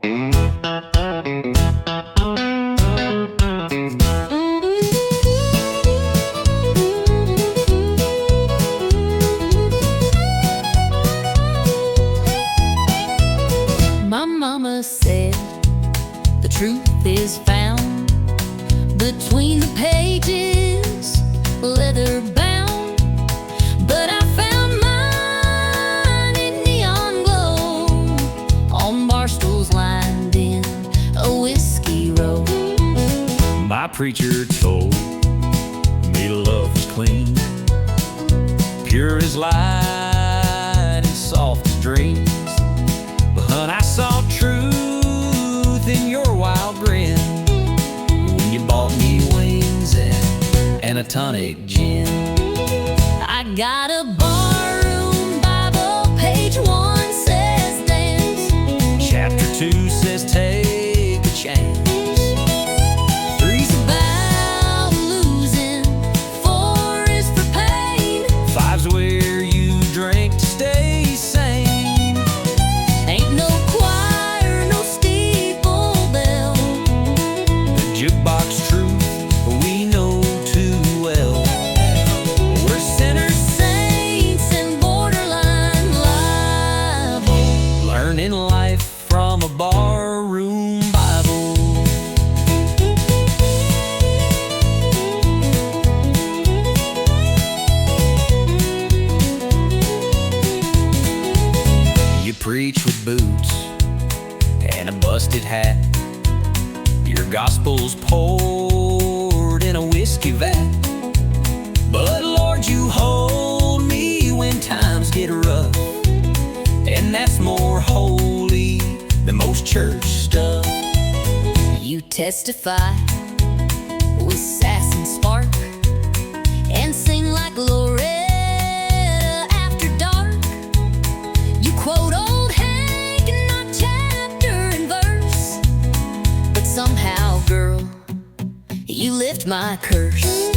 My mama said the truth is found between the pages, leather bound. But I found mine in neon glow on bar stools lined in a whiskey row. My preacher told me love was clean, pure as light and soft as dreams. But I saw truth in your wild grin when you bought me wings and a tonic gin. I got a barroom Bible, page 1 says dance, Chapter 2 says take a chance. 3's about losing, 4 is for pain, 5's where you drink to stay sane. ain't no choir, no steeple bell, The jukebox truth we know too well. we're sinners, saints, and borderline liable, Learning life from a barroom Bible. You preach with boots and a busted hat. Your gospel's poured in a whiskey vat. But Lord, you hold me when times get rough, and that's more holy than most church stuff. you testify with sass and spark, and sing like Loretta after dark. You quote old Hank and not chapter and verse, but somehow, girl, you lift my curse.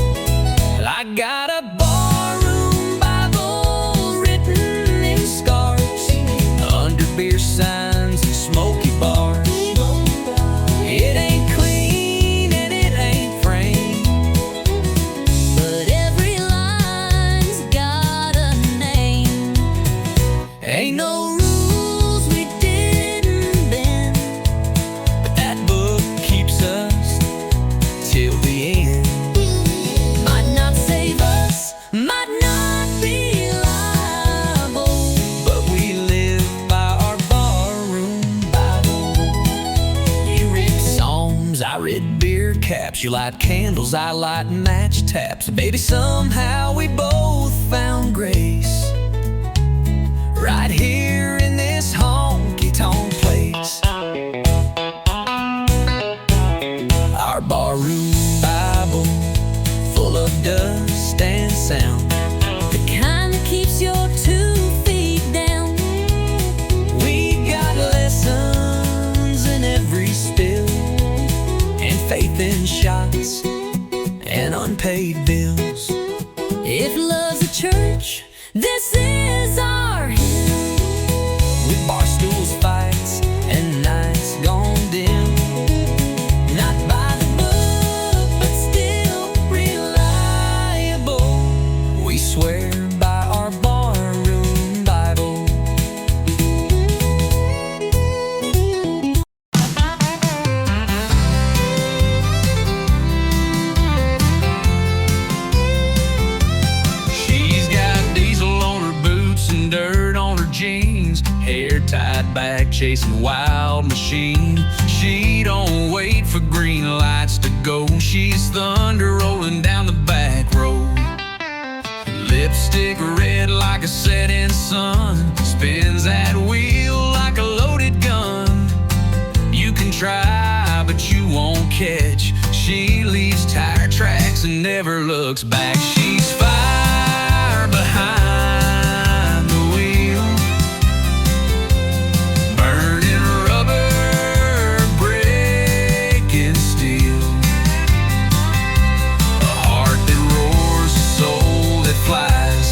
I got a barroom Bible written in scars, under beer signs and smoky bars. It ain't clean and it ain't framed, But every line's got a name. ain't no rules we didn't bend, but that book keeps us till the end. Might not save us, might not be liable, But we live by our barroom Bible. You read psalms, I read beer caps. You light candles, I light match taps. Baby, somehow we both found grace right here in this honky-tonk place. Our barroom Bible, full of dust and sound. the kind that keeps your 2 feet down. We got lessons in every spill, and faith in shots and unpaid bills. If love's a church, this is our hymn. With bar stools, fights, and nights gone dim. Not by the book, but still reliable. We swear by our barroom Bible. She's got diesel on her boots and dirt on her jeans, hair tied back, chasing wild machine. She don't wait for green lights to go. She's thunder rolling down the back road. Lipstick red like a setting sun, spins that wheel like a loaded gun. You can try, but you won't catch. She leaves tire tracks and never looks back. She's fire behind the wheel, burning rubber, breaking steel. A heart that roars, a soul that flies.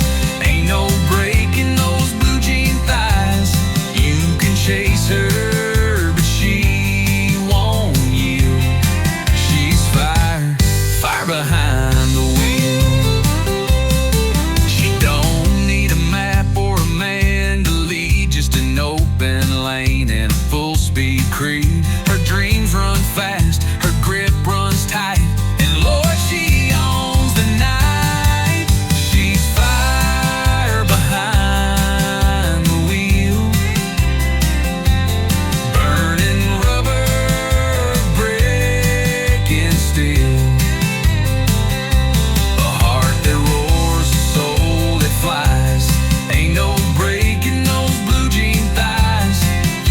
Ain't no breaking those blue jean thighs. You can chase her, but she speed creep. Her dreams run fast, her grip runs tight, and Lord, she owns the night. She's fire behind the wheel, burning rubber, breaking steel. A heart that roars, a soul that flies. Ain't no breaking those blue jean thighs.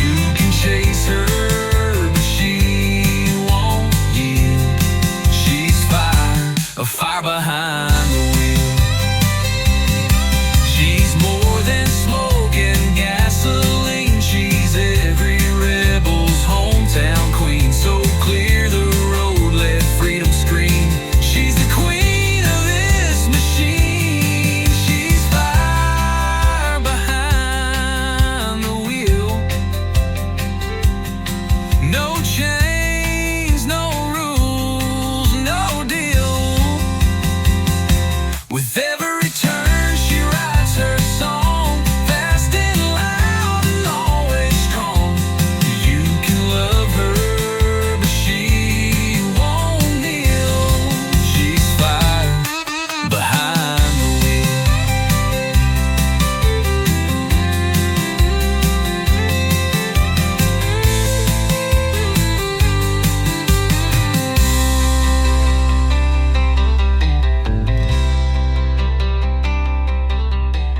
You can chase her, but she won't yield. She's fire, a fire behind the wheel. She's more than smoke and gasoline. She's every rebel's hometown queen. So clear the road, let freedom scream. She's the queen of this machine. She's fire behind the wheel. No chains, no rules, no deal. With every turn she writes her song, fast and loud and always strong. You can love her, but she won't kneel. She's fire behind the wheel.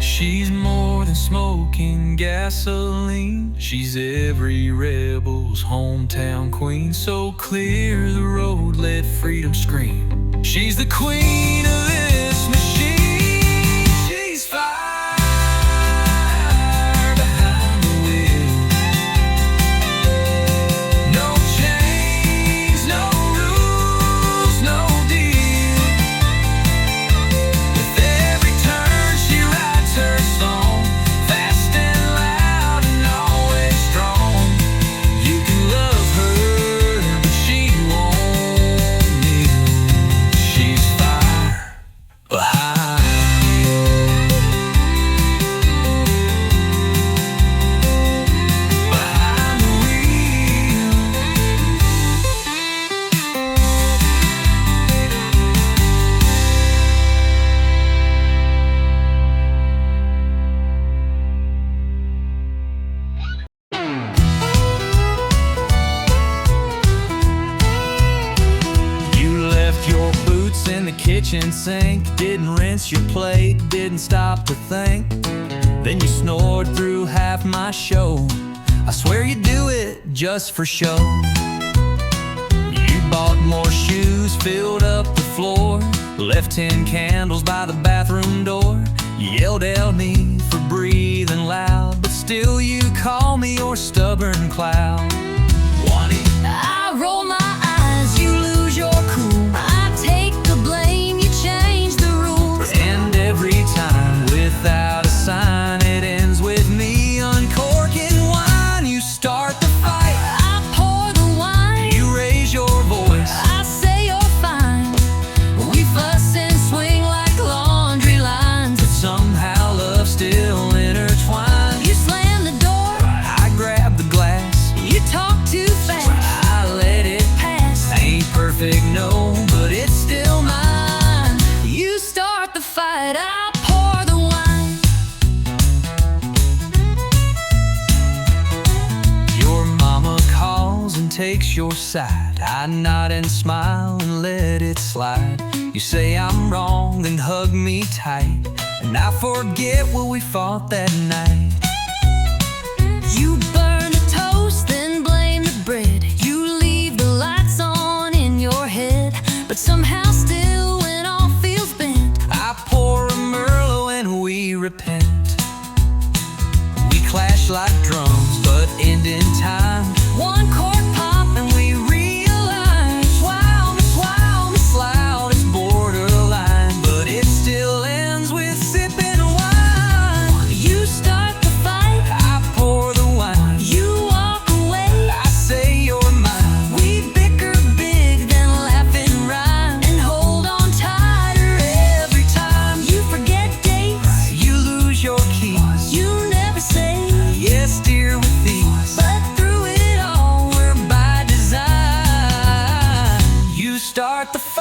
She's more than smoking gasoline. She's every rebel's hometown queen. So clear the road, let freedom scream. She's the queen of this machine. She's fire behind the wheel. No chains, no rules, no deal. With every turn she writes her song, fast and loud and always strong. You can love her, but she won't kneel. She's fire behind the wheel. You left your boots in the kitchen sink, didn't rinse your plate, didn't stop to think. Then you snored through half my show. I swear you do it just for show. You bought more shoes, filled up the floor, left 10 candles by the bathroom door. You yelled at me for breathing loud, but still you call me your stubborn cloud. Wanting I roll my eyes, you lose your cool. I take the blame, you change the rules. and every time without a sign, it ends with me uncorking wine. You start the fight, I pour the wine, you raise your voice. I say you're fine. We fuss and swing like laundry lines. Somehow love still intertwined. You slam the door, I grab the glass, you talk too fast. I let it Pass, ain't perfect, no, but it's still mine. you start the fight, I pour the wine. Your mama calls and takes your side. I nod and smile and let it slide. You say I'm wrong and hug me tight, and I forget what we fought that night. You burn a toast, then blame the bread. You leave the lights on in your head, but somehow still when all feels bent, I pour a Merlot and we repent. We clash like drums, but end in time. one chord pop and we realize, Wow, Miss Loud, it's borderline, but it still ends with sipping wine. you start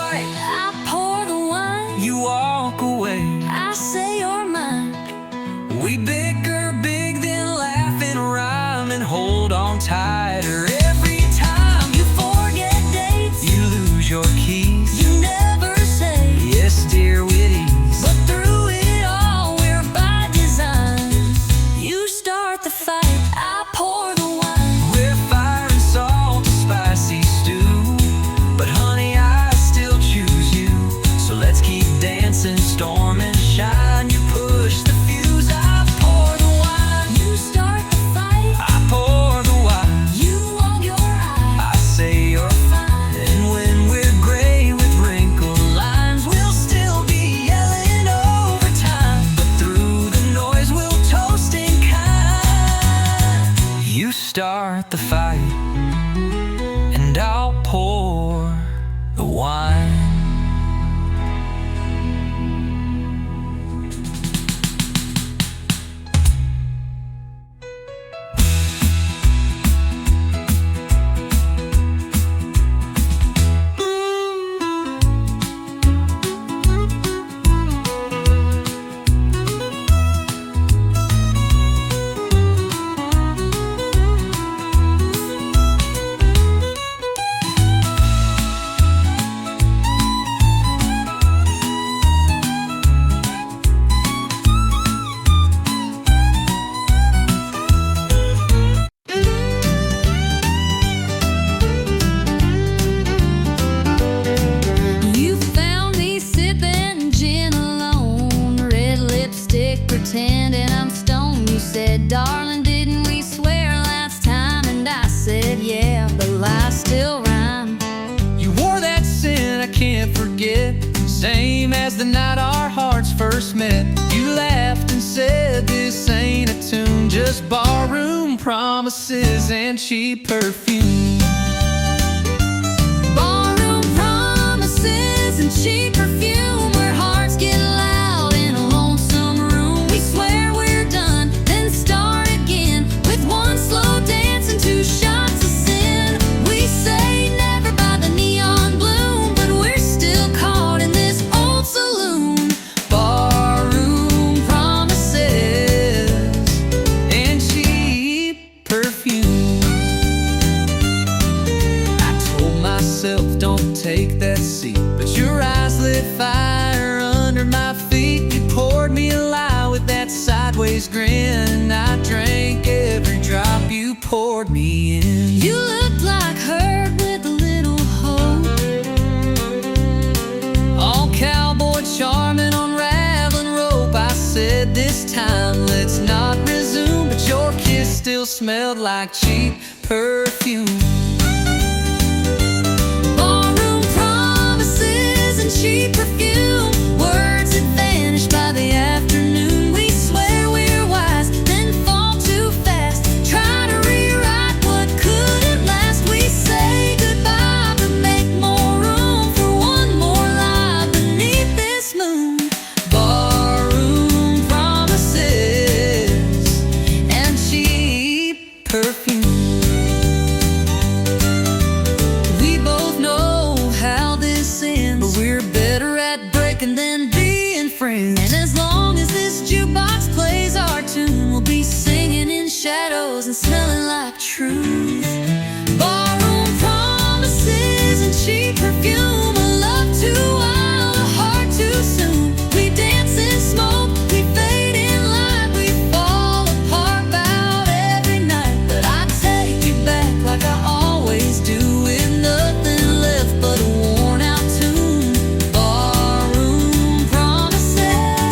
fight. I pour the wine. You walk away. I say you're mine. We bicker big, then laugh and rhyme and hold on tighter. Every time You forget dates. you lose your keys. You never say. Yes, dear, with ease. But through it all, we're by design. You start the fight. I pour the wine. We're fire and salt, a spicy stew. But honey, I still choose you. So let's keep dancing, storm and shine. You push the fuse, I pour the wine. You start the fight. I pour the wine. You log your eye. I say you're fine. And when we're gray with wrinkled lines, we'll still be yelling overtime. But through the noise, we'll toast in kind. You start the fight, and I'll pour the wine. You found me sipping gin alone, red lipstick pretending I'm stoned. You said, darling, didn't we swear last time? And I said, yeah, but lies still rhyme. You wore that sin I can't forget, same as the night our hearts first met. You laughed and said, this ain't a tune, just barroom promises and cheap perfume. Barroom promises and cheap perfume, where hearts get loud in a lonesome room. We swear we're done, then start again with one slow dance and two shots of sin. We say never by the neon bloom, but we're still caught in this old saloon. Barroom promises and cheap perfume. I told myself, don't take that seat, but your eyes lit fire under my feet. You poured me a lie with that sideways grin, and I drank every drop you poured me in. You looked like her with a little hope, All cowboy charming, unraveling rope. I said, this time let's not resume, but your kiss still smelled like cheap perfume. barroom promises and cheap perfume. Words that vanish by the afternoon. We swear we're wise, then fall too fast. Try to rewrite what couldn't last. We say goodbye, but make more room for one more lie beneath this moon. Barroom promises and cheap perfume. We both know how this ends, but we're better at breaking than being friends. And as long as this jukebox plays our tune, we'll be singing in shadows and smelling like truth. Barroom promises and cheap perfume, a love too wild, a heart too soon. We dance in smoke, we fade in light, we fall apart about every night. But I take you back like I always do, with nothing left but a worn out tune. Barroom promises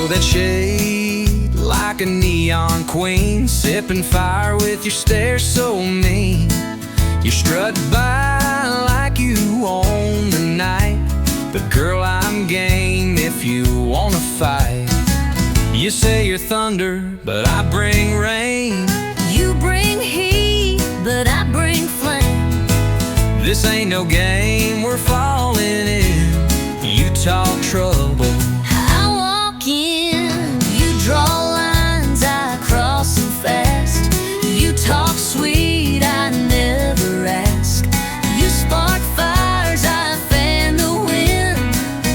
throw that shade like a neon queen, sipping fire with your stare so mean. You strut by like you own the night, but girl, I'm game if you wanna fight. You say you're thunder, but I bring rain. You bring heat, but I bring flame. This ain't no game, we're falling in. You talk trouble, I walk in. You draw lines, I cross them fast. You talk sweet, I never ask. You spark fires, I fan the wind.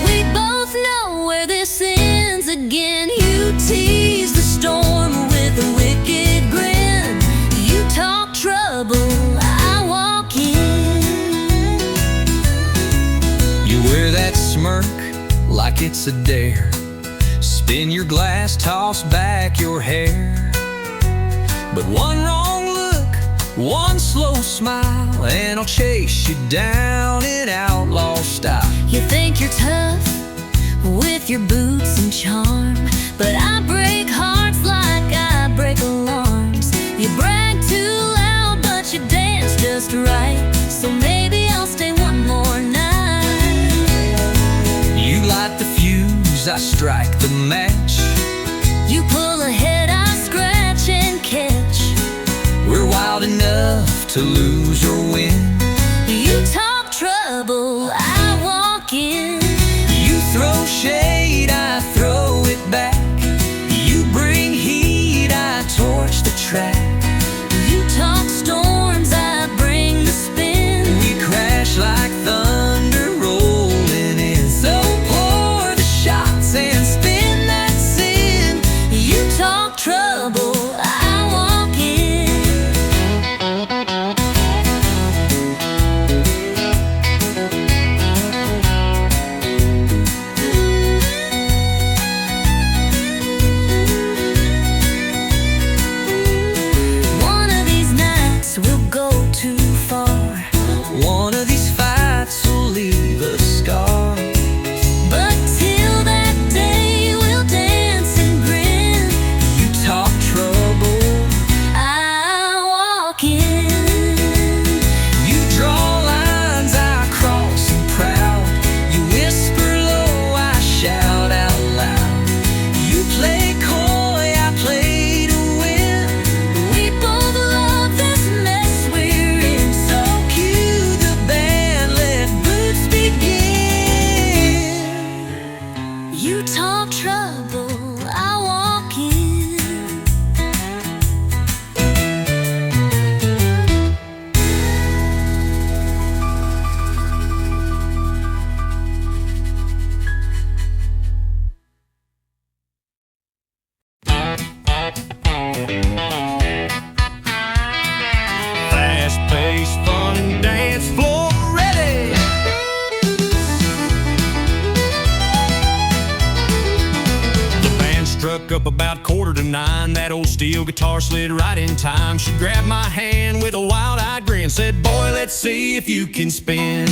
We both know where this ends again. You tease the storm with a wicked grin. You talk trouble, I walk in. you wear that smirk like it's a dare. Spin your glass, toss back your hair. But one wrong look, one slow smile, and I'll chase you down in outlaw style. You think you're tough with your boots and charm, but I break hearts like I break alarms. You brag too loud, but you dance just right. So maybe I'll stay one more night. You light the fuse, I strike the match. You pull ahead, I scratch and catch. We're wild enough to lose or win. You talk trouble, I walk in. You throw shade, I throw it back. You bring heat, I torch the track. You talk storms, I bring the spin. We crash like thunder rolling in. So pour the shots and spin that sin. You talk trouble, I walk in. One of these nights we'll go too far, One of these fights will leave a scar. but till that day we'll dance and grin. You talk trouble, I walk in. you draw lines, I cross them proud. You whisper low, I shout out loud. You play coy, I play to win. We both love this mess we're in. So cue the band, let boots begin. You talk trouble, I walk in. Fast-paced, fun and dance floor ready. The band struck up about 8:45. That old steel guitar slid right in time. She grabbed my hand with a wild-eyed grin, said, "Boy, let's see if you can spin."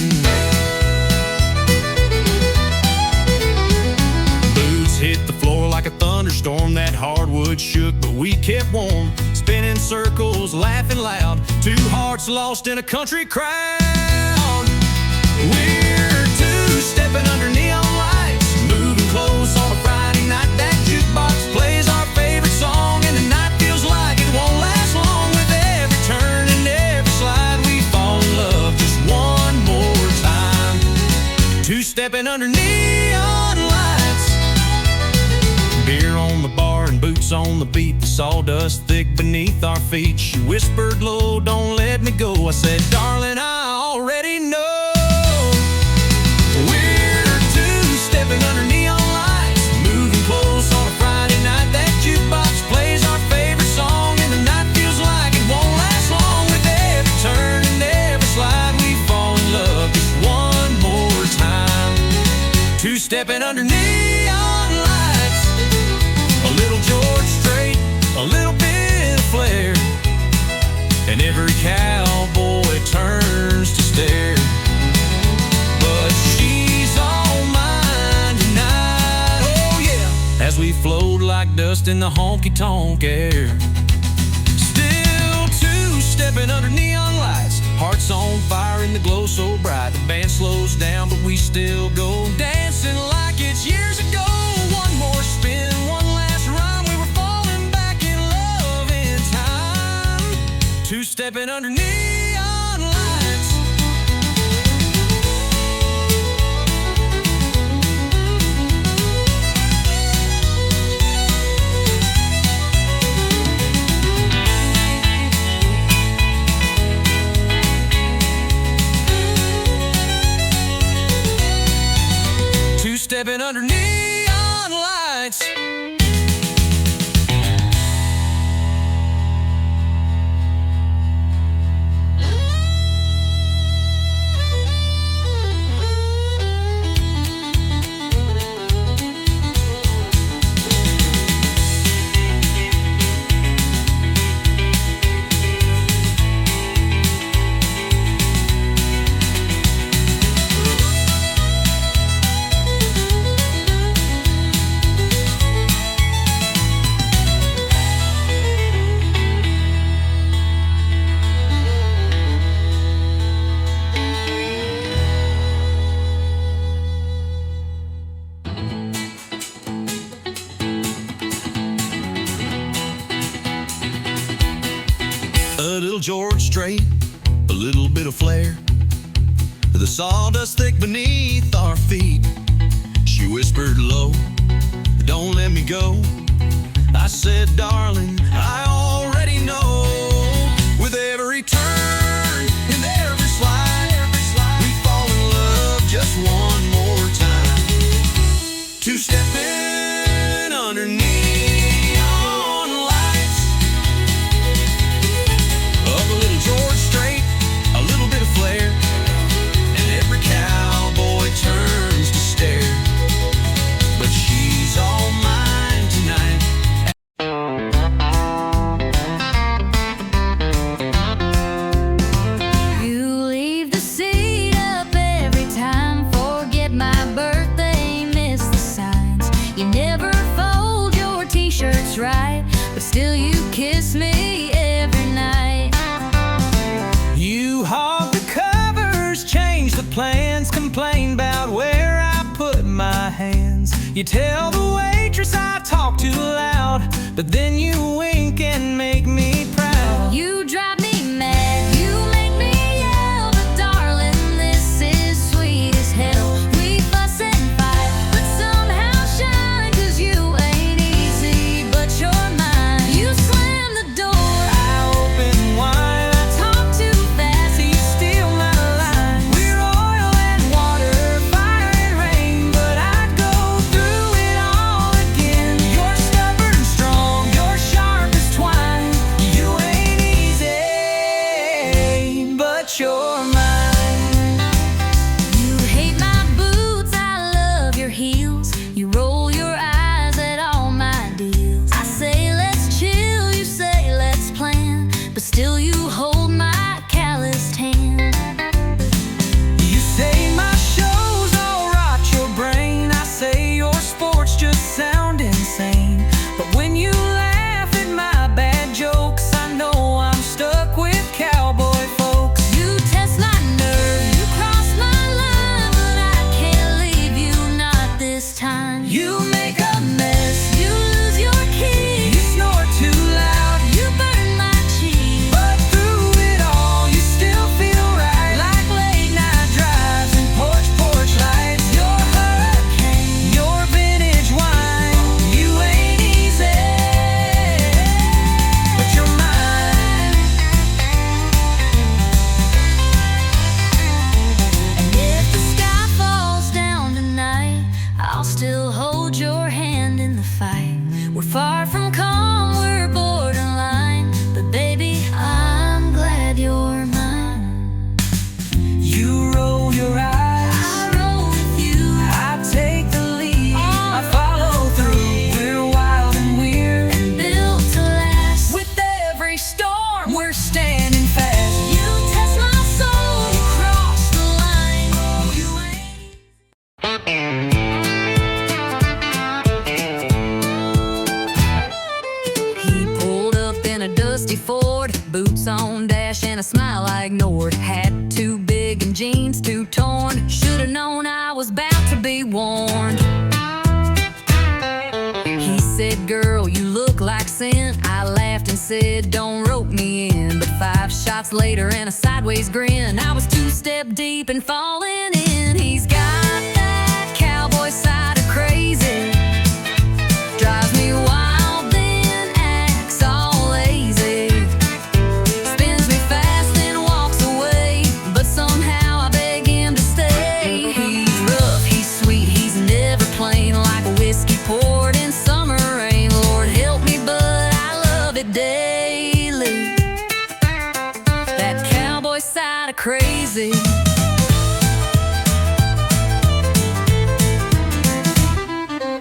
Boots hit the floor like a thunderstorm. That hardwood shook, but we kept warm. Spinning circles, laughing loud. Two hearts lost in a country crowd. We're two-stepping under neon lights, moving close on a Friday night. That jukebox plays our favorite song, and the night feels like it won't last long. With every turn and every slide, we fall in love just one more time. Two-stepping under neon lights. Beer on the bar and boots on the beat. The sawdust thick beneath our feet. She whispered low, "Don't let me go." I said, "Darling, I already know." We're two-stepping under neon lights, moving close on a Friday night. That jukebox plays our favorite song, and the night feels like it won't last long. With every turn and every slide, we fall in love just one more time. Two-stepping under neon lights. A little George Strait, a little bit of flair, and every cowboy turns to stare. as we float like dust in the honky-tonk air. Still two-stepping under neon lights, hearts on fire in the glow so bright. The band slows down, but we still go dancing like it's years ago. One more spin, one last run, we were falling back in love in time. Two-stepping under neon lights. Two-stepping under neon lights. A little George Strait, a little bit of flair, the sawdust thick beneath our feet. She whispered low, "Don't let me go." I said, "Darling, I already know." With every turn and every slide, we fall in love just one more time. Two-stepping underneath George Strait, a little bit of flair, and every cowboy turns to stare. But she's all mine tonight. You leave the seat up every time, forget my birthday, miss the signs. You never fold your t-shirts right, but still you kiss me every night. You hog the covers, change the plans, complain about where I put my hands. You tell the waitress I talk too loud, but then you wink and make me proud. You drive me mad, you make me yell, but darling, this is sweet as hell. We fuss and fight, but somehow shine, 'cause you ain't easy, but you're mine. You slam the door, I open wide, I talk too fast, you steal my line. We're oil and water, fire and rain, but I'd go through it all again. You're stubborn, strong, you're sharp as twine. You ain't easy, but you're mine. you hate my boots, I love your heels. You roll your eyes at all my deals. I say let's chill, you say let's plan, but still you hold my calloused hand. You say my shows all rot your brain. I say your sports just sound insane. But when you laugh at my bad jokes, I know I'm stuck with cowboy folks. You test my nerve, you cross my line, but I can't leave you, not this time. You make a mess, you lose your key, you snore too loud, You burn my cheeks, but through it all you still feel right. Like late night drives and porch lights. Your hurricane, your vintage wine. You ain't easy, but you're mine. and if the sky falls down tonight, I'll still hold your hand in the fight. We're far from calm, we're borderline, but baby, I'm glad you're mine. You roll your eyes, I roll with you, I take the lead, I follow through. We're wild and weird, and built to last. with every storm we're standing fast. You test my soul, you cross the line. You ain't '60 Ford, boots on dash and a smile I ignored. Hat too big and jeans too torn. Should've known I was bound to be warned. He said, girl, you look like sin. I laughed and said, don't rope me in. But 5 shots later and a sideways grin, I was 2-step deep and falling in. He's got that cowboy side of crazy. Drives me wild, then acts all lazy. Spins me fast, then walks away. But somehow I beg him to stay. He's rough, he's sweet, he's never plain. Like a whiskey poured in summer rain. Lord help me, but I love it daily. That cowboy side of crazy.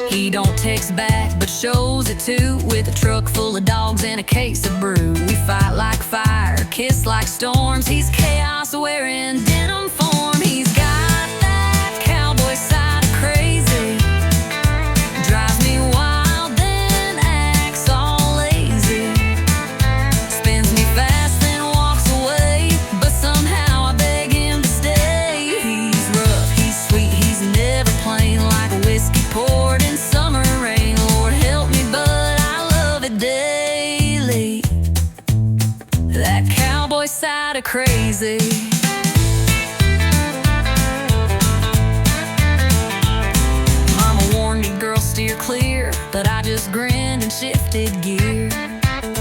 He don't text back, but shows it too. With a truck full of dogs and a case of brew. We fight like fire, kiss like storms. He's chaos wearing denim form. He's got that cowboy side of crazy. Drives me wild, then acts all lazy. Spins me fast, then walks away. But somehow I beg him to stay. He's rough, he's sweet, he's never plain. Like a whiskey poured in summer rain. Lord help me, but I love it daily. That cowboy side of crazy. Mama warned me, girl, steer clear. But I just grinned and shifted gear.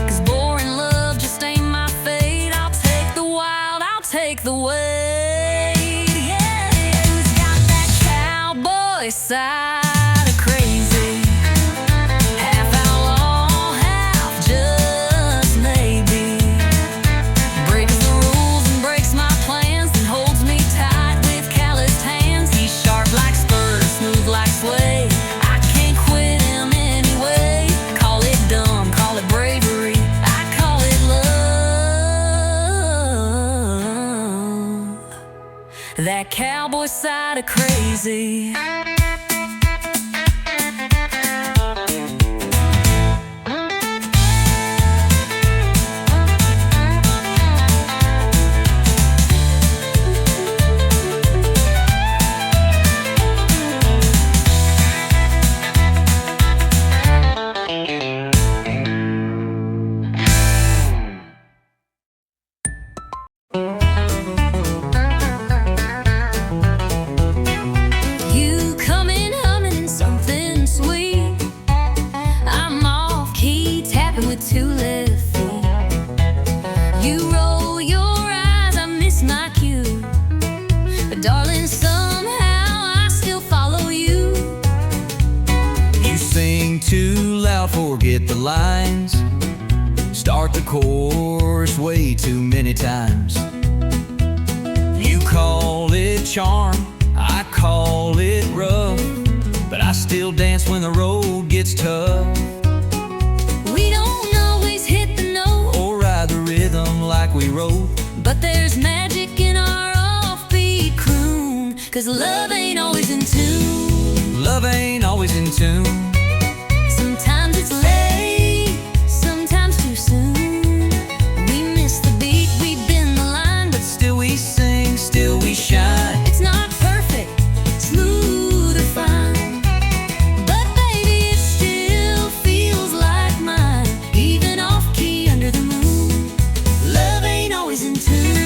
'Cause boring love just ain't my fate. I'll take the wild, I'll take the weight. Yeah, he's got that cowboy side of crazy. Half outlaw, half just maybe. Breaks the rules and breaks my plans, and holds me tight with calloused hands. He's sharp like spurs, smooth like sway. I can't quit him anyway. Call it dumb, call it bravery, I call it love. That cowboy side of crazy. You come in humming in something sweet. I'm off key, tapping with 2 left feet. You roll your eyes, I miss my cue. But darling, somehow I still follow you. You sing too loud, forget the lines. Start the chorus way too many times. You call it charm, I call it rough. But I still dance when the road gets tough. We don't always hit the note, Or ride the rhythm like we wrote. but there's magic in our offbeat croon. 'Cause love ain't always in tune. Love ain't always in tune. Sometimes it's late, sometimes too soon. We miss the beat, we bend the line, but Still we sing, still we shine. it's not perfect, smooth or fine. But baby, it still feels like mine. Even off key under the moon, love ain't always in tune.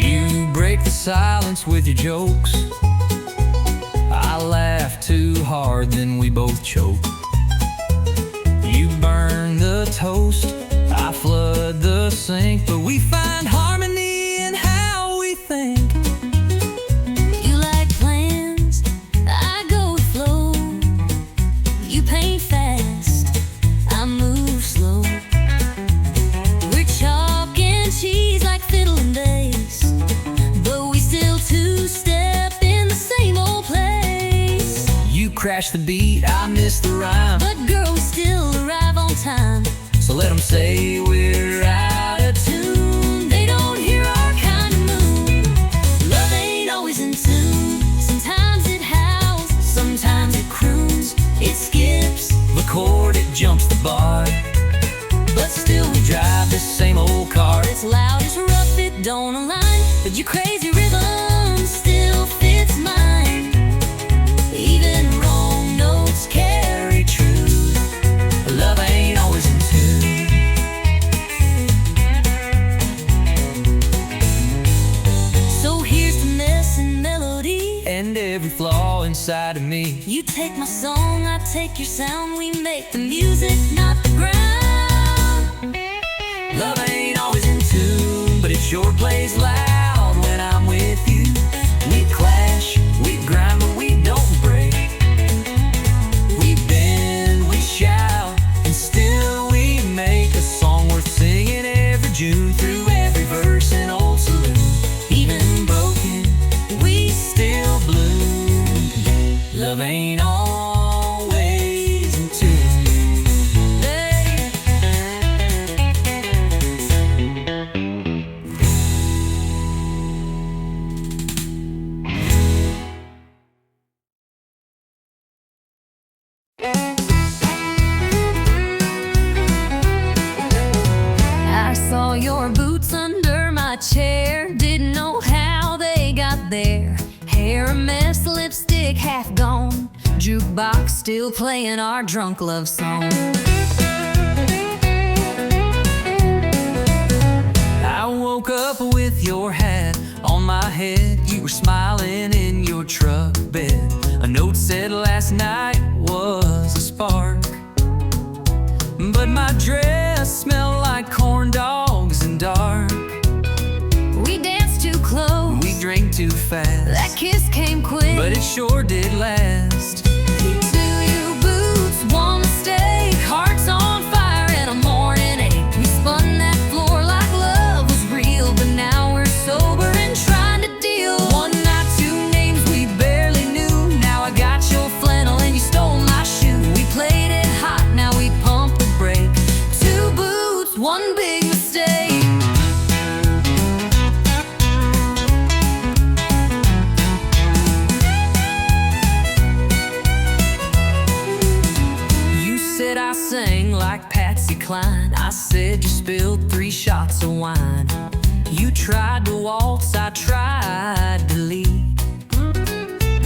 You break the silence with your jokes. I laugh too hard, then we both choke. You burn the toast, I flood the sink. But we find harmony in how we think. You like plans, I go with flow. You paint fast, I move slow. We're chalk and cheese like fiddle and bass, but we still 2-step in the same old place. You crash the beat, I miss the rhyme. But girl, we still arrive on time. So let them say we're out of Tune, they don't hear our kind of moon. Love ain't always in tune. Sometimes it howls, sometimes it croons. jumps the bar. But still we drive this same old car. It's loud, it's rough, it don't align, but your crazy rhythm still fits mine. Even wrong notes carry truth. Love ain't always in tune. So here's the mess and melody, and every flaw inside of me. you take my song, I take your sound. We make the music, not the ground. Love ain't always in tune, but it sure plays loud when I'm with you. We clash, we grind, but we don't break. We bend, we shout, and still we make a song worth singing every June. Through every verse and old saloon, even broken, we still bloom. Love ain't always in tune. I saw your boots under my chair, didn't know how they got there. Hair a mess, lipstick half gone, jukebox still playing our drunk love song. I woke up with your hat on my head. You were smiling in your truck bed. A note said last night was a spark, but my dress smelled like corn dogs and dark. We danced too close, We drank too fast, that kiss came quick, but it sure did last. Two you boots, one mistake, hearts on fire and a morning ache. We spun that floor like love was real, but now we're sober and trying to deal. One night, two names we barely knew. Now I got your flannel and you stole my shoe. We played it hot, now we pump the brake. Two boots, one big mistake. You said I sang like Patsy Cline. I said you spilled 3 shots of wine. You tried to waltz, I tried to lead.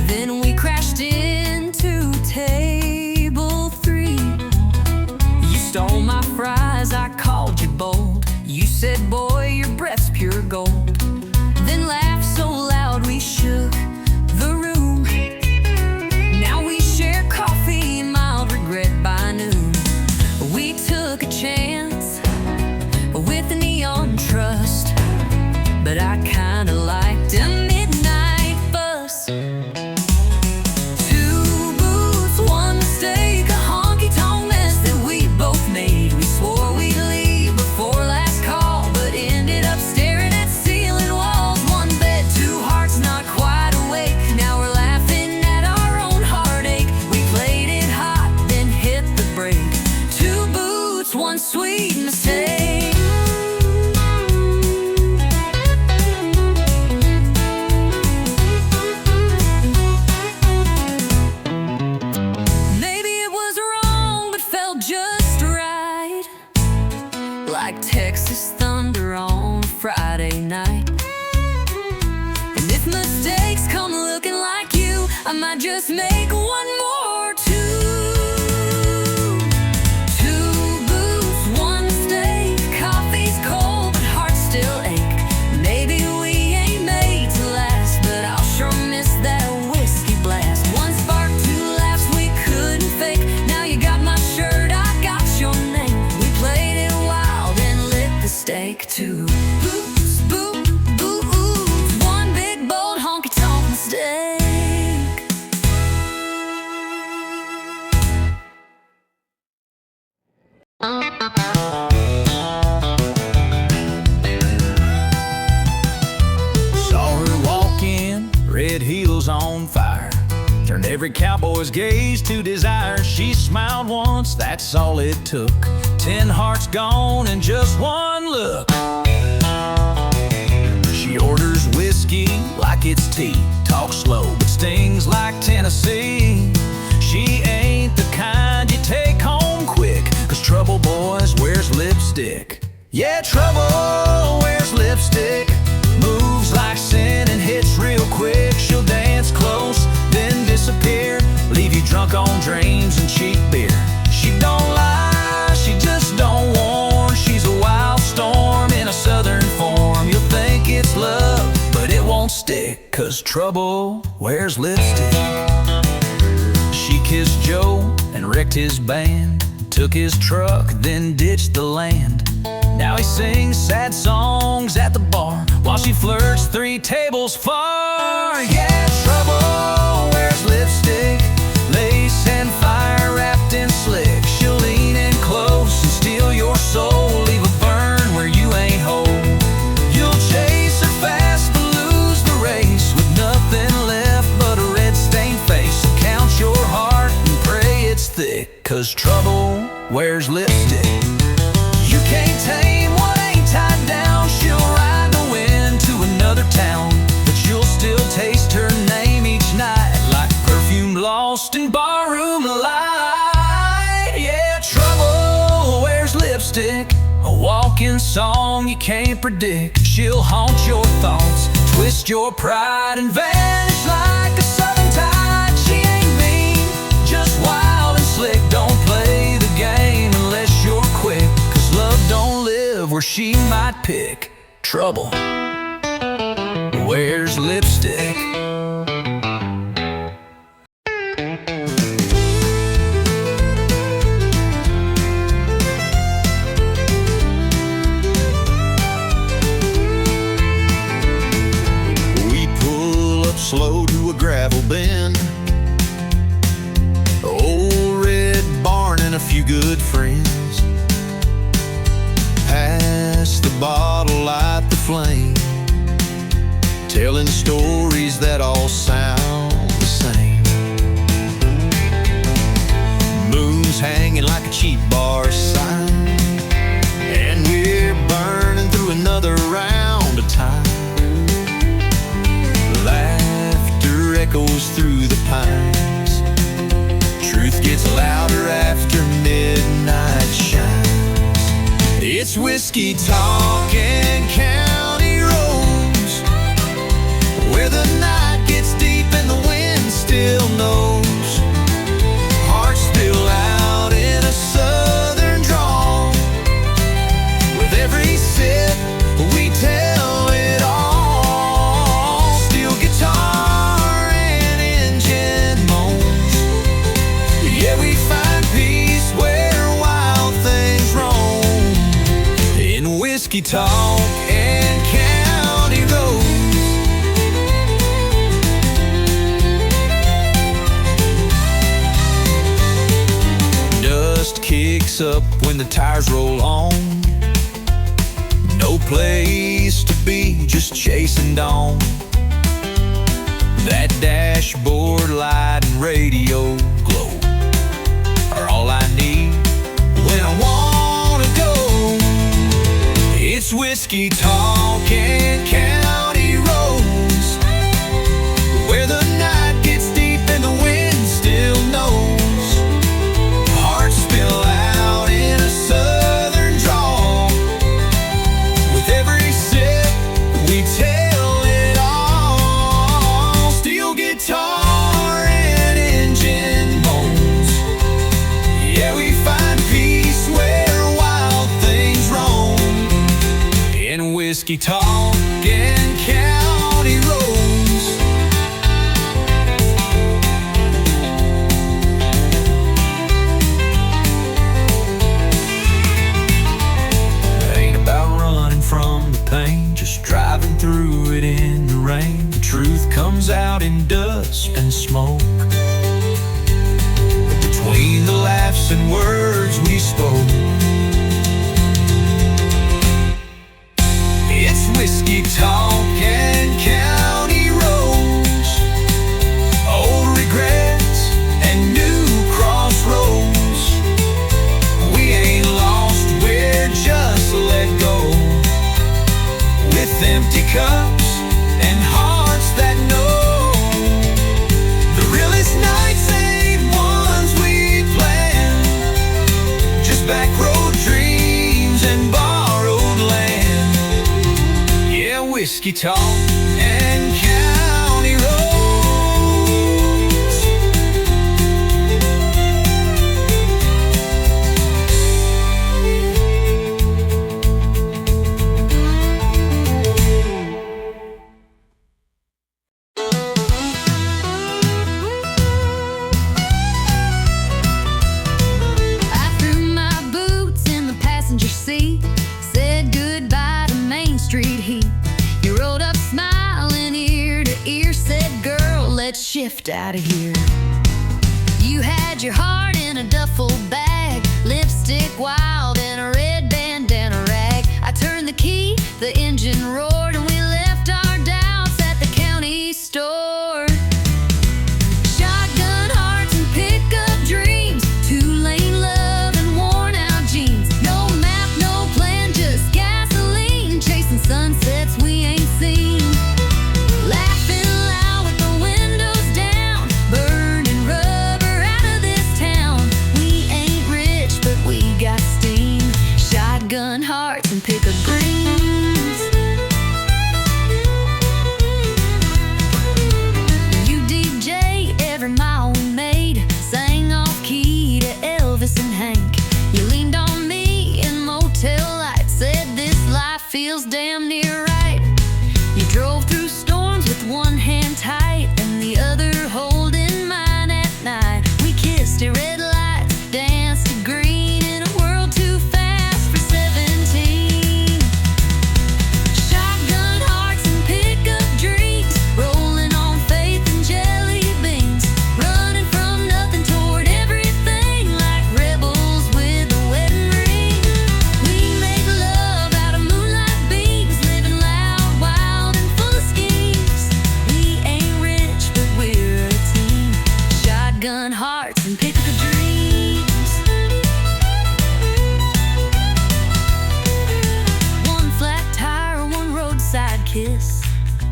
Then we crashed into table 3. You stole my fries, I called you bold. You said, boy, your breath's pure gold. Then laughed so loud we shook the room. Now we share coffee, mild regret by noon. We took a chance with the neon trust, but I kinda liked a midnight bus. Two boots, one mistake, a honky-tonk mess that we both made. We swore we'd leave before last call, but ended up staring at ceiling walls. One bed, two hearts not quite awake. Now we're laughing at our own heartache. We played it hot, then hit the brake. Two boots, one sweet mistake. Maybe it was wrong, but felt just right, like Texas thunder on Friday night. And if mistakes come looking like you, I might just make one more two. Two boots, one mistake, coffee's cold, but hearts still ache. Maybe we ain't made to last, but I'll sure miss that whiskey blast. One spark, two laughs we couldn't fake. Now you got my shirt, I got your name. We played it wild and lit the stake. Two boots, one big bold honky-tonk mistake. Saw her walk in, red heels on fire. Turned every cowboy's gaze to desire. She smiled once, that's all it took. 10 hearts gone in just one look. She orders whiskey like it's tea. Talks slow but stings like Tennessee. She ain't the kind you take home quick. lipstick. Yeah, trouble wears lipstick. Moves like sin and hits real quick. She'll dance close, then disappear, leave you drunk on dreams and cheap beer. She don't lie, she just don't warn. She's a wild storm in a southern form. You'll think it's love, but it won't stick, 'cause trouble wears lipstick. She kissed Joe and wrecked his band, took his truck, then ditched the land. Now he sings sad songs at the bar while she flirts 3 tables far. Yeah, trouble wears lipstick, lace and fire wrapped in slick. She'll lean in close and steal your soul, leave a burn where you ain't whole. You'll chase her fast but lose the race, with nothing left but a red-stained face. So count your heart and pray it's thick, 'cause trouble wears lipstick. You can't tame what ain't tied down. She'll ride the wind to another town, but you'll still taste her name each night, like perfume lost in barroom light. Yeah, trouble wears lipstick, a walking song you can't predict. She'll haunt your thoughts, twist your pride, and vanish like a southern tide. She ain't mean, just wild and slick. Don't play the game unless you're quick, 'cause love don't live where she might pick. Trouble wears lipstick. We pull up slow to a gravel bend, old red barn and a few good friends. Pass the bottle, light the flame, telling stories that all sound the same. Moon's hanging like a cheap bar sign, and we're burning through another round of time. Laughter echoes through the pines, truth gets louder after midnight shines. It's whiskey talk and county roads, where the night gets deep and the wind still knows. Hearts spill out in a southern drawl, with every sip we tell it all. Steel guitar and engine moans, yeah, we find peace where wild things roam. In whiskey talk and county roads. Dust kicks up when the tires roll on. No place to be, just chasing dawn. That dashboard light and radio glow are all I need when I wanna go. It's whiskey talk and county roads, where the night gets deep and the wind still knows. Hearts spill out in a southern drawl, with every sip we tell it all. Steel guitar and engine moans, yeah, we find peace where wild things roam. In whiskey talk and county roads. Ain't about running from the pain, just driving through it in the rain. The truth comes out in dust and smoke, between the laughs and words we spoke. It's whiskey talk and county roads, old regrets and new crossroads. We ain't lost, we're just let go, with empty cups and hearts that know. The realest nights ain't ones we planned, honky tonk and county roads. I threw my boots in the passenger seat, said goodbye to Main Street heat. You rolled up smiling ear to ear, said, girl, let's shift out of here. You had your heart in a duffel bag, lipstick wild and a red bandana rag. I turned the key, the engine roared, and we left our doubts at the county store. Shotgun hearts and pickup dreams, two-lane love and worn-out jeans. No map, no plan, just gasoline, chasing sunsets we ain't seen. Laughing loud with the windows down, burning rubber out of this town. We ain't rich, but we got steam. Shotgun hearts and pickup dreams. You DJ every mile we made, sang off-key to Elvis and Hank. You leaned on me in motel lights, said this life feels damn near right. You drove through storms with one hand tight and the other holding mine at night. We kissed at red lights, danced to green in a world too fast for 17. Shotgun hearts and pickup dreams, rolling on faith and jelly beans, running from nothing toward everything like rebels with a wedding ring. We make love out of moonlight beams, living loud, wild, and full of schemes. We ain't rich, but we're a team. Shotgun hearts and pickup dreams. One flat tire, one roadside kiss,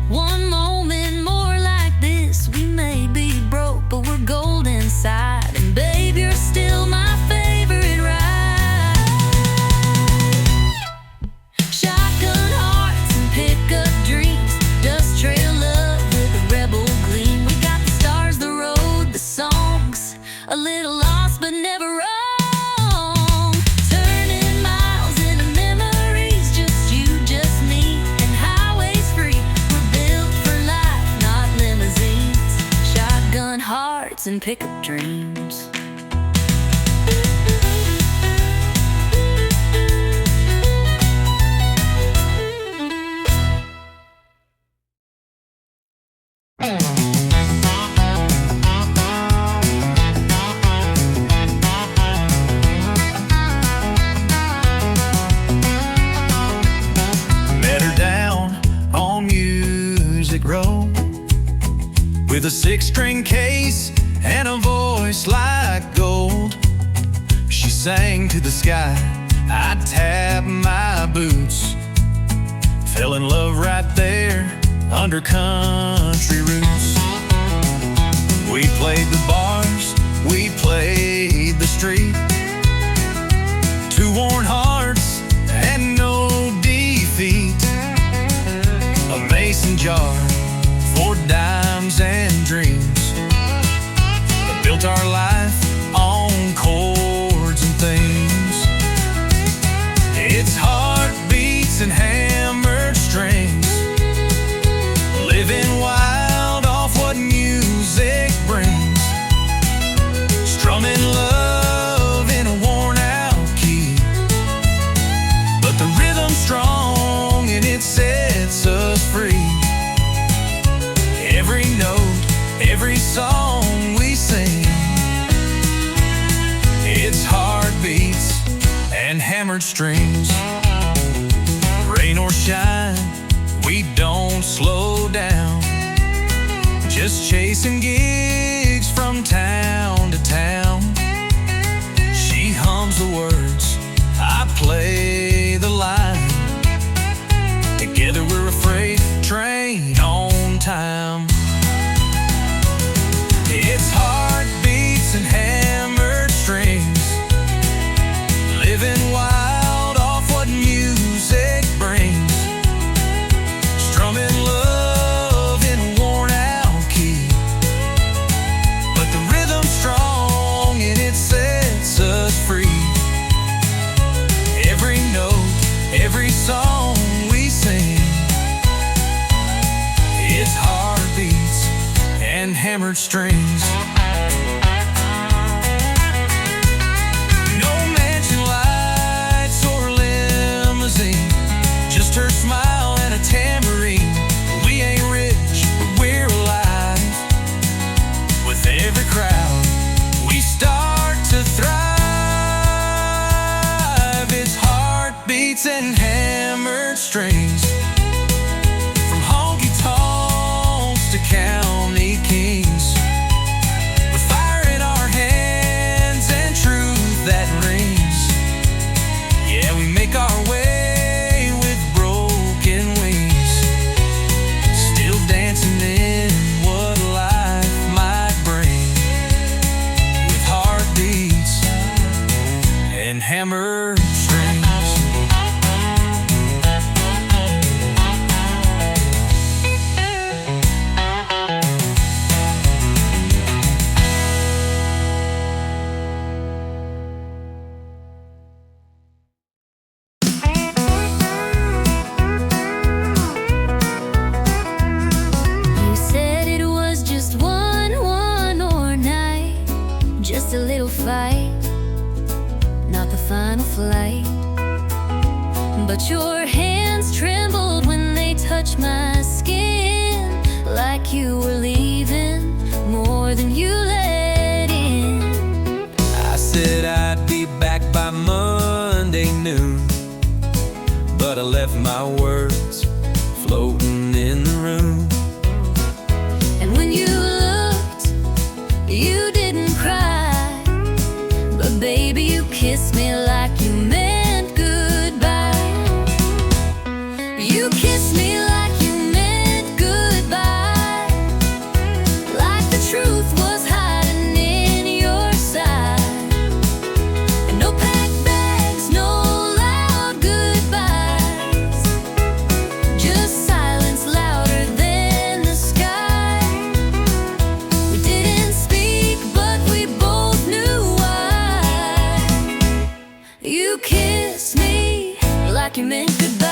one moment more like this. We may be broke, but we're gold inside. And babe, you're still my favorite ride. Shotgun hearts and pickup dreams, dust trail love with a rebel gleam. We got the stars, the road, the songs, a little lost but never wrong. Turning miles into memories, just you, just me, and highways free. We're built for life, not limousines. Shotgun hearts and pickup dreams. Met her down on Music Row with a 6-string case and a voice like gold. She sang to the sky, I tapped my boots, fell in love right there under country roots. We played the bars, we played the street, two worn hearts and no defeat. A mason jar for dimes and dreams, that built our life on chords and themes. It's heartbeats and hammered strings, living wild off what music brings. Strumming love in a worn out key, but the rhythm's strong and it sets us free. Every note, every song we sing, it's heartbeats and hammered strings. Rain or shine, we don't slow down, just chasing gigs from town to town. She hums the words, I play the line. Together we're a freight train on time. It's heartbeats and hammered strings, living wild off what music brings. Strumming hammered strings. No mansion lights or limousine, just her smile and a tambourine. We ain't rich, but we're alive. With every crowd, we start to thrive. It's heartbeats and hammered strings, from honky-tonks to county kings. With fire in our hands and truth that rings. Yeah, we make our way with broken wings, still dancing in what life might bring. With heartbeats and hammered strings. You said it was just one more night, just a little fight, not the final flight. But your hands trembled when they touched my skin, like you were leaving more than you let in. I said I'd be back by Monday noon, but I left my words floating in the room. And when you looked, you didn't cry, but baby, you kissed me like you meant goodbye. You kissed me like you meant goodbye, like the truth was hiding in your side. And no packed bags, no loud goodbyes, just silence louder than the sky. We didn't speak, but we both knew why. You kissed me like you meant goodbye.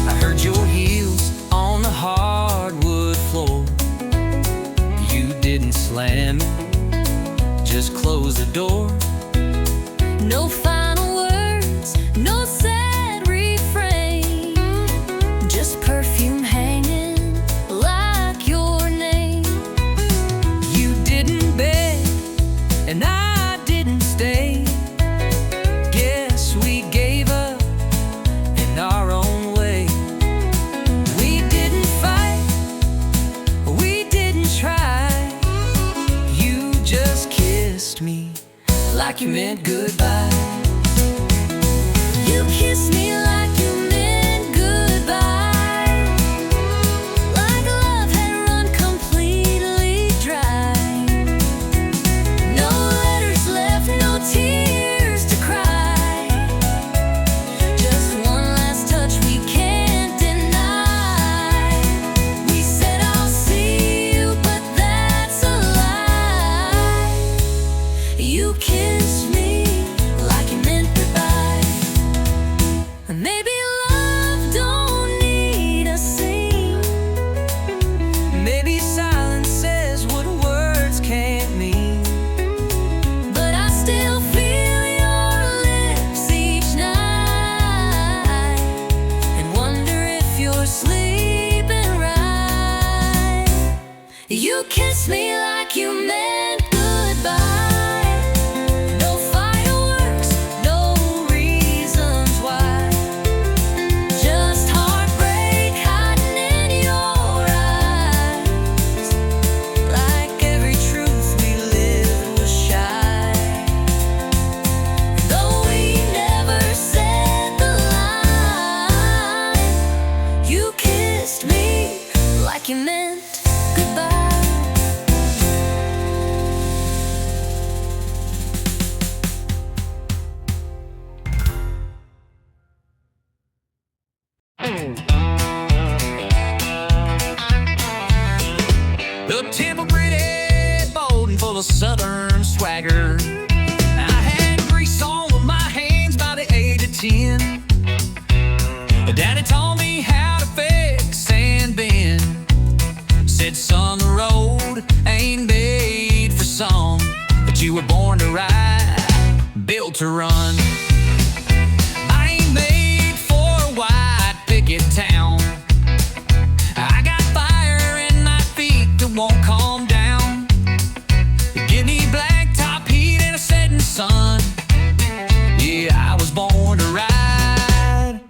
I heard your heels on the hardwood floor. You didn't slam it, just close the door. No final words, no sad refrain, just perfume hanging like your name. You didn't beg, and I didn't stay. Guess we gave up in our own way. We didn't fight, we didn't try. You just kissed me like you meant goodbye. You kissed me like you meant goodbye, like love had run completely dry. No letters left, no tears to cry, just one last touch we can't deny. We said I'll see you, but that's a lie. You kissed me like you meant goodbye. Maybe love don't need a scene. Maybe silence says what words can't mean. But I still feel your lips each night, and wonder if you're sleeping right. You kissed me like you meant goodbye. No fireworks, no reasons why, just heartbreak hiding in your eyes. Like every truth we lived was shy, though we never said the line. You kissed me like you meant goodbye. The temple gritty, bold and full of southern swagger. I had grease on with my hands by the age of 10. Daddy taught me how to fix and bend. Said, son, the road built to run. I ain't made for a white picket town. I got fire in my feet that won't calm down. Give me blacktop heat and a setting sun. Yeah, I was born to ride,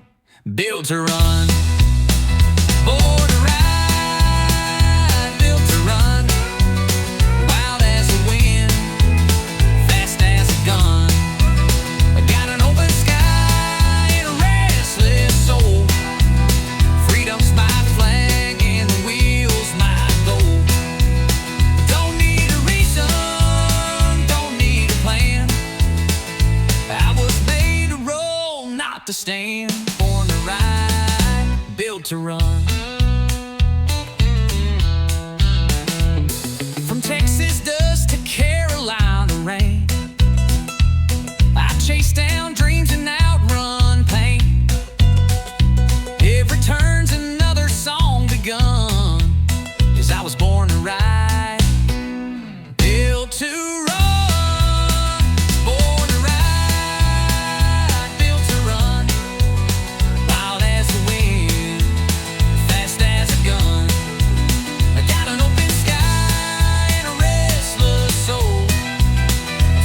built to run. Born to ride, built to run. Wild as the wind, fast as a gun. I got an open sky and a restless soul. Freedom's my flag and the wheels my goal. Don't need a reason, don't need a plan. I was made to roll, not to stand. Born to ride, built to run. From Texas dust to Carolina rain, I chase down dreams and outrun pain. Every turn's another song begun, 'cause I was born to ride, built to run. Born to ride, built to run. Wild as the wind, fast as a gun. I got an open sky and a restless soul.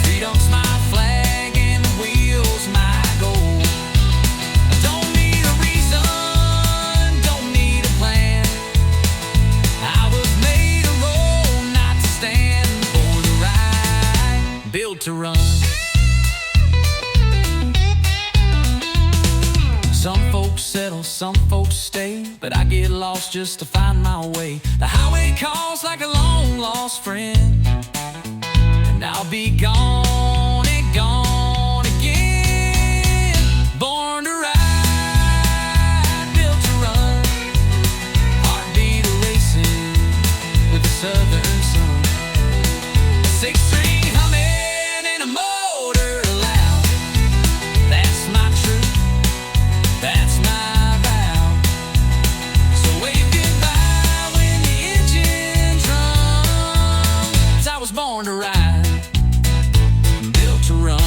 Freedom's my flag and the wheels my goal. I don't need a reason, don't need a plan. I was made to roll, not to stand. Born to ride, built to run. Some folks settle, some folks stay, but I get lost just to find my way. The highway calls like a long-lost friend, and I'll be gone and gone again. Born to ride, built to run. Heartbeat racing with the southern sun. Six-string humming and a motor loud. That's my truth, that's my vow. So wave goodbye when the engine drums. I was born to ride, built to run.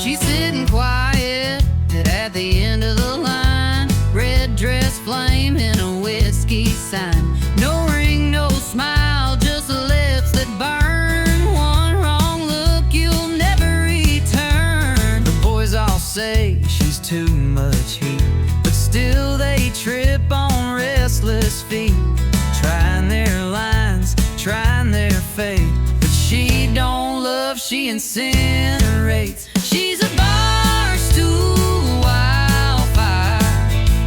She's sitting quiet at the end of the line. Red dress flame and a whiskey sign. No ring, no smile, just lips that burn. One wrong look, you'll never return. The boys all say she's too much heat, but still they trip on restless feet. Trying their lines, trying their fate, but she don't love, she incinerates. She's a bar stool wildfire.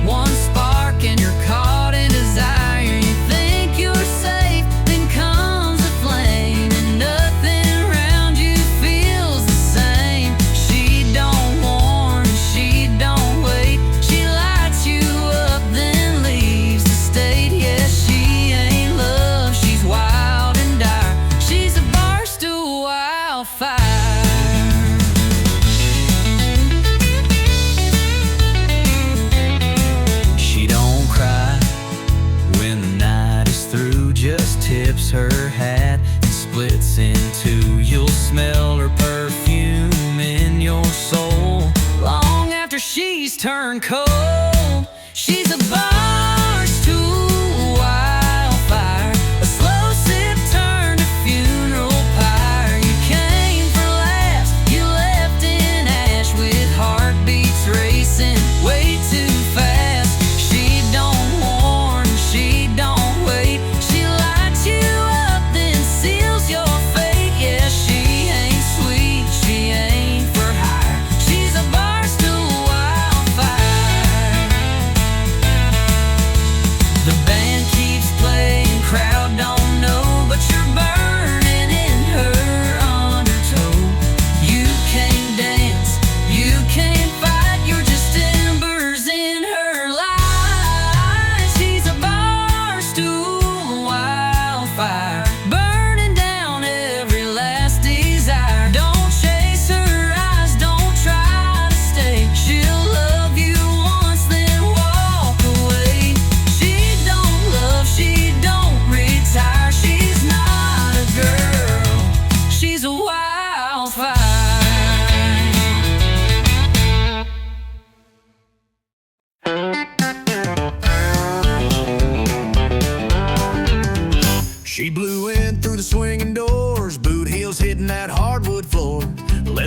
One spark and you're caught in desire. You think you're safe, then comes a flame, and nothing around you feels the same. She don't warn, she don't wait. She lights you up, then leaves the state. Yeah, she ain't love, she's wild and dire. She's a bar stool wildfire.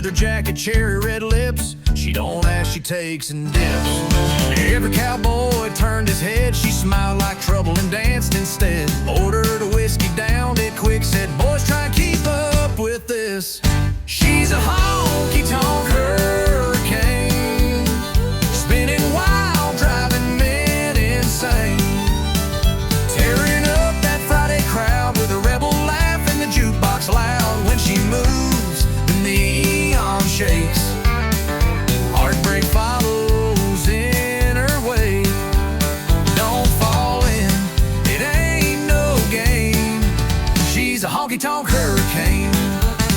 leather jacket, cherry red lips. She don't ask, she takes and dips. Every cowboy turned his head, she smiled like trouble and danced instead. Ordered a whiskey, downed it quick, said, boys, try and keep up with this. She's a honky-tonk hurricane, spinning wild, driving men insane. Tearing up that Friday crowd with a rebel laugh and the jukebox loud. When she moves, the neon shakes. Heartbreak follows in her wake. Don't fall in, it ain't no game. She's a honky-tonk hurricane.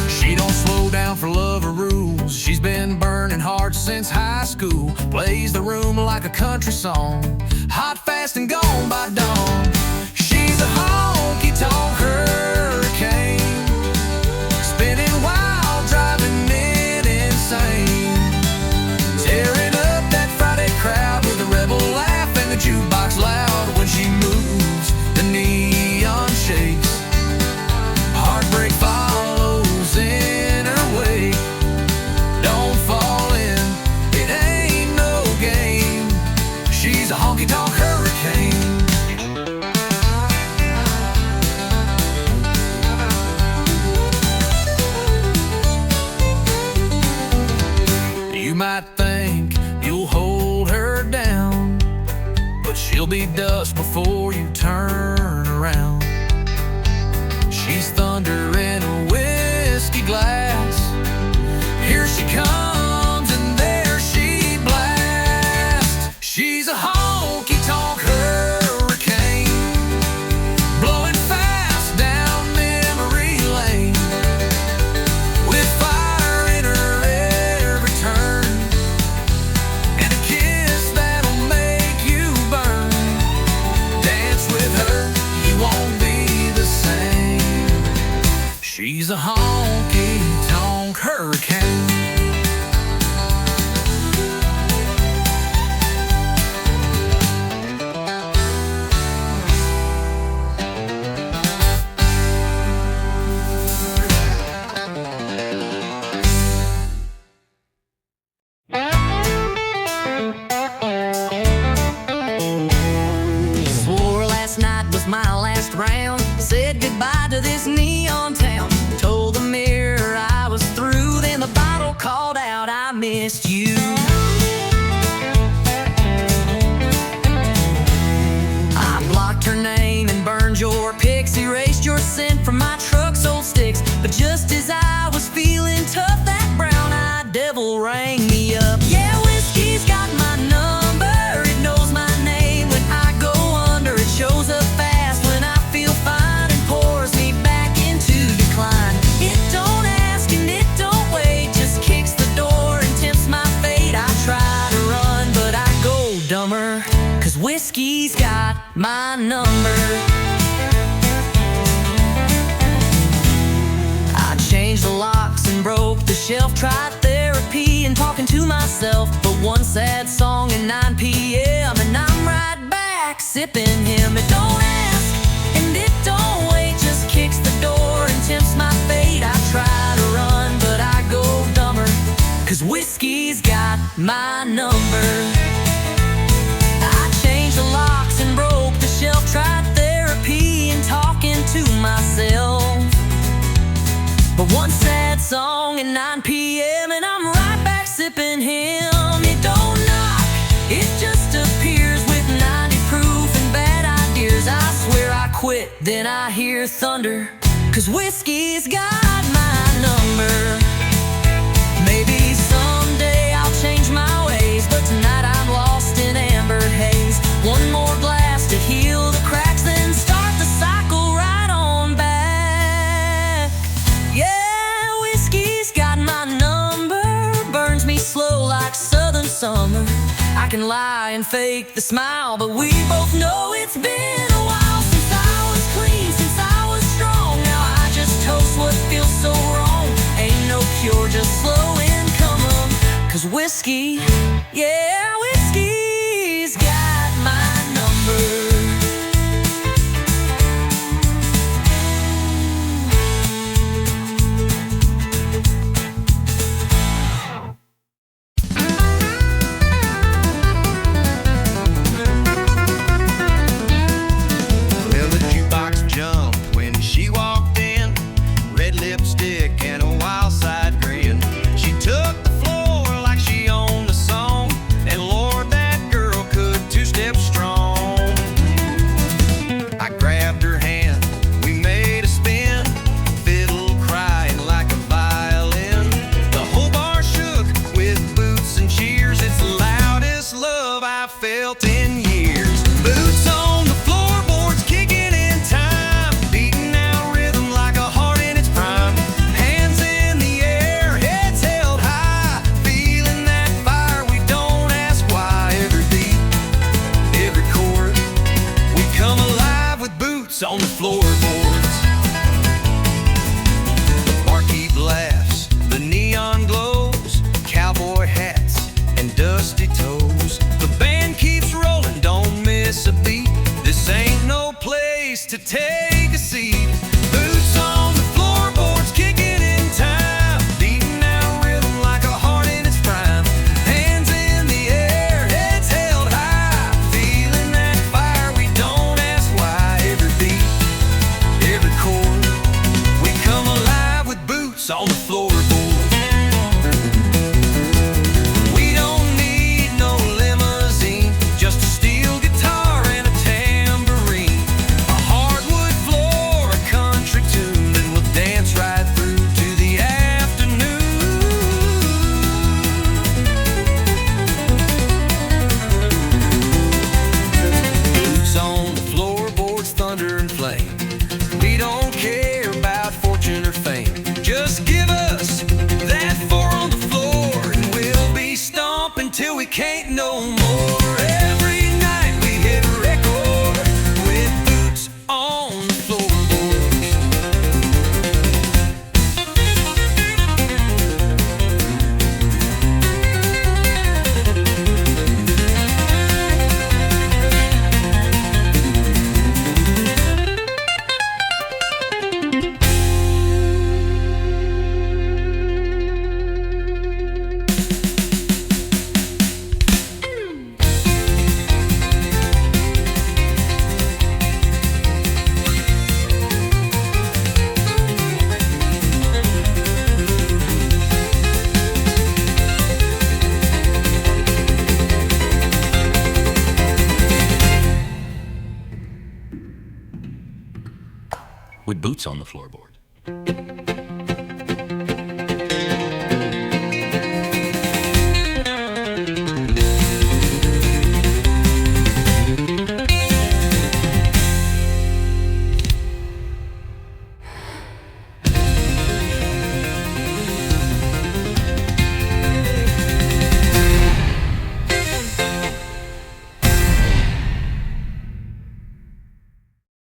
She don't slow down for love or rules. She's been burning hearts since high school. Plays the room like a country song, hot, fast, and gone by dawn. She's a honky-tonk hurricane, spinning wild, driving men insane. Tearing up that Friday crowd with a rebel laugh and the jukebox loud. When she moves, the neon shakes. Heartbreak follows in her wake. Don't fall in, it ain't no game. She's a honky-tonk hurricane. You might think you'll hold her down, but she'll be dust before you turn around. She's thunder in a whiskey glass. Here she comes and there she blasts. She's a honky-tonk hurricane, blowing fast down memory lane. With fire in her every turn, and a kiss that'll make you burn. Dance with her, you won't be the same. She's a honky-tonk hurricane. Swore last night was my last round. Said goodbye to this neon town. Told the mirror I was through. Then the bottle called out, I missed you. I blocked her name and burned your pics. Erased your scent from my truck's old sticks. But just as I was feeling tough, that brown-eyed devil rang me up. Yeah, whiskey's got my number. It knows my name when I go under. It shows up fast when I feel fine and pours me back into decline. It don't ask and it don't wait, just kicks the door and tempts my fate. I try to run, but I go dumber, 'cause whiskey's got my number. I changed the locks and broke the shelf. Tried therapy and talking to myself. But one sad song at 9 p.m. and I'm right back sipping him. It don't ask and it don't wait, just kicks the door and tempts my fate. I try to run, but I go dumber, 'cause whiskey's got my number. I changed the locks and broke the shelf. Tried therapy and talking to myself. But one sad song at 9 p.m. and I'm right back sipping him. It don't knock, it just appears with 90 proof and bad ideas. I swear I quit, then I hear thunder, 'cause whiskey's got my number. Maybe someday I'll change my ways, but tonight I'm lost in amber haze. One more glass to heal the cracks, then start the cycle right on back. Yeah, whiskey's got my number. Burns me slow like southern summer. I can lie and fake the smile, but we both know it's been a while since I was clean, since I was strong. Now I just toast what feels so wrong. Ain't no cure, just slow income. 'Cause whiskey, yeah, whiskey's got my number. can't no more. Every night we hit record with boots on the floorboard. With boots on the floorboard.